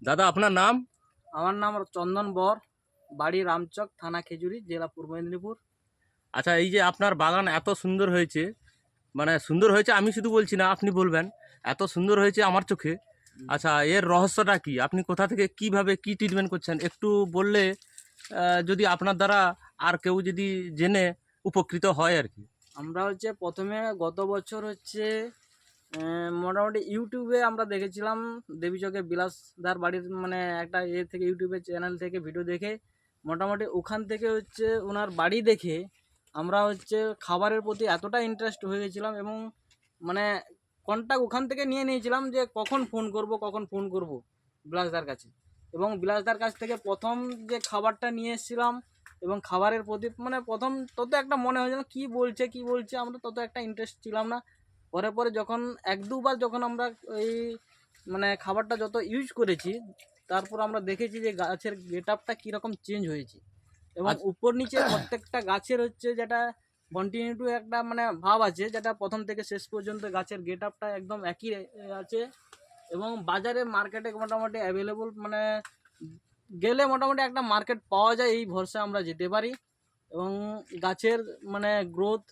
দাদা আপনার নাম? আমার নাম চন্দন বর, বাড়ি রামচক, থানা খেজুরি, জেলা পূর্ব মেদিনীপুর। আচ্ছা, এই যে আপনার বাগান এত সুন্দর হয়েছে, মানে সুন্দর হয়েছে আমি শুধু বলছি না, আপনি বলবেন এত সুন্দর হয়েছে আমার চোখে। আচ্ছা, এর রহস্যটা কি? আপনি কোথা থেকে কিভাবে কি ট্রিটমেন্ট করছেন একটু বললে যদি আপনার দ্বারা আর কেউ যদি জেনে উপকৃত হয় আর কি। আমরা প্রথমে গত বছর মোটামুটি ইউটিউবে আমরা দেখেছিলাম দেবীচকে বিলাসদার বাড়ির মানে একটা থেকে ইউটিউবের চ্যানেল থেকে ভিডিও দেখে মোটামুটি ওখান থেকে ওনার বাড়ি দেখে আমরা খাবারের প্রতি এতটা ইন্টারেস্ট হয়ে গেছিলাম এবং মানে কন্ট্যাক্ট ওখান থেকে নিয়ে নিয়েছিলাম যে কখন ফোন করব বিলাসদার কাছে। এবং বিলাসদার কাছ থেকে প্রথম যে খাবারটা নিয়ে এসেছিলাম এবং খাবারের প্রতি মানে প্রথম তত একটা মনে হয়েছিল কি বলছে আমরা তত একটা ইন্টারেস্ট ছিলাম না। পরে যখন এক দুবার যখন আমরা এই মানে খাবারটা যত ইউজ করেছি, তারপর আমরা দেখেছি যে গাছের গেট আপটা কীরকম চেঞ্জ হয়েছে এবং উপর নিচে প্রত্যেকটা গাছের যেটা কন্টিনিউটি একটা মানে ভাব আছে, যেটা প্রথম থেকে শেষ পর্যন্ত গাছের গেট আপটা একদম একই আছে এবং বাজারে মার্কেটে মোটামুটি অ্যাভেলেবল মানে গেলে মোটামুটি একটা মার্কেট পাওয়া যায়, এই ভরসা আমরা যেতে পারি। এবং গাছের মানে গ্রোথ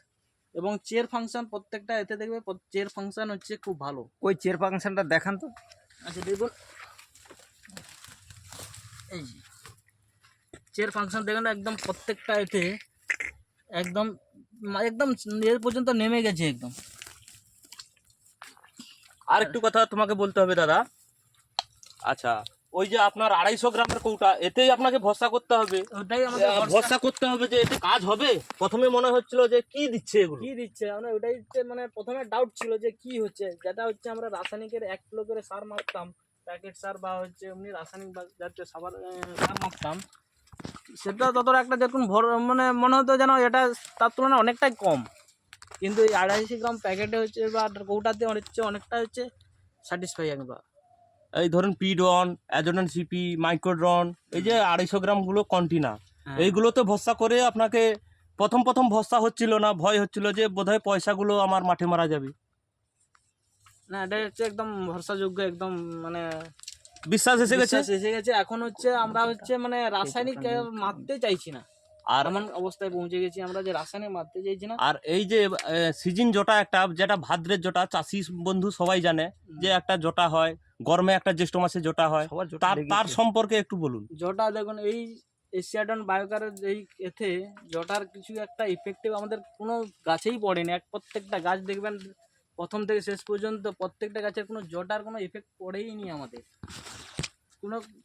এবং চেয়ার ফাংশন প্রত্যেকটা এতে দেখবে চেয়ার ফাংশন খুব ভালো। ওই চেয়ার ফাংশনটা দেখান তো। আচ্ছা দেখুন, এই যে চেয়ার ফাংশন দেখুন একদম প্রত্যেকটা এতে একদম একদম এর পর্যন্ত নেমে গেছে একদম। আর একটু কথা তোমাকে বলতে হবে দাদা। আচ্ছা, ওই যে আপনার 250 গ্রামের কৌটা, এতেই আপনাকে ভরসা করতে হবে। ওটাই আমাদের ভরসা করতে হবে যে এতে কাজ হবে। প্রথমে মনে হচ্ছিল যে কি দিচ্ছে এগুলো, কি দিচ্ছে, আমরা ওটাই মানে প্রথমে ডাউট ছিল যে কি হচ্ছে, যেটা আমরা রাসায়নিকের 1 কিলো করে সার মারতাম, প্যাকেট সার বা এমনি রাসায়নিক জাতীয় সার মারতাম, সেটা ততটা একটা যেরকম মানে মনে হতো যেন এটা তার তুলনায় অনেকটাই কম। কিন্তু এই 250 গ্রাম প্যাকেটে বা কৌটাতে অনেকটা স্যাটিসফাই একবার। এই ধরুন পিডন, অ্যাজোডন সিপি, মাইক্রোড্রন, এই যে 250 গ্রামগুলো কন্টিনা, এইগুলোতে ভরসা করে আপনাকে প্রথম ভরসা হচ্ছিল না, ভয় হচ্ছিল যে বোধহয় পয়সাগুলো আমার মাঠে মারা যাবে। না, এটা একদম ভরসাযোগ্য, একদম মানে বিশ্বাস এসে গেছে। এখন আমরা মানে রাসায়নিক মারতে চাইছি না, আর এমন অবস্থায় পৌঁছে গেছি আমরা যে রাসায়নিক মারতে চাইছি না। আর এই যে সিজন জটা একটা, যেটা ভাদ্রের জটা চাষি বন্ধু সবাই জানে যে একটা জটা হয়, গরমে একটা জ্যৈষ্ঠ মাসে জটা হয়, তার সম্পর্কে একটু বলুন। জটা দেখুন, এই এশিয়াডন বায়োকারের এই এতে জটার কিছু একটা ইফেক্টিভ আমাদের কোনো গাছেই পড়েনি। প্রত্যেকটা গাছ দেখবেন প্রথম থেকে শেষ পর্যন্ত প্রত্যেকটা গাছের কোনো জটার কোনো ইফেক্ট পড়েই নি আমাদের।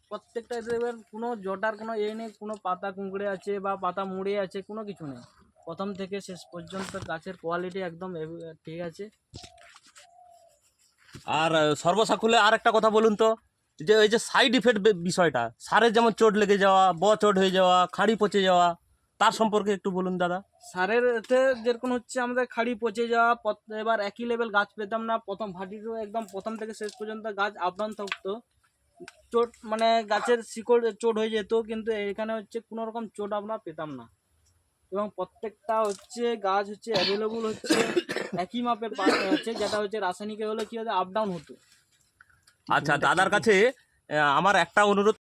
প্রত্যেকটা দেখবেন কোনো জটার কোনো নেই, কোনো পাতা কুঁকড়ে আছে বা পাতা মুড়ে আছে, কোনো কিছু নেই। প্রথম থেকে শেষ পর্যন্ত গাছের কোয়ালিটি একদম ঠিক আছে। আর সর্বসাকুল্যে আর একটা কথা বলুন তো, যে এই যে সাইড ইফেক্ট বিষয়টা, সারের যেমন চোট লেগে যাওয়া, চোট হয়ে যাওয়া, খাড়ি পচে যাওয়া, তার সম্পর্কে একটু বলুন দাদা। সারের এতে যেরকম আমাদের খাড়ি পচে যাওয়া, এবার একই লেভেল গাছ পেতাম না। প্রথম ভাটিরও একদম প্রথম থেকে শেষ পর্যন্ত গাছ আপ ডাউন থাকতো, চোট মানে গাছের শিকড় চোট হয়ে যেত, কিন্তু এখানে কোনো রকম চোট আমরা পেতাম না। এবং প্রত্যেকটা গাছ অ্যাভেলেবল একই মাপের যেটা রাসায়নিকে হলে কি হতো, আপ ডাউন হতো। আচ্ছা, দাদার কাছে আমার একটা অনুরোধ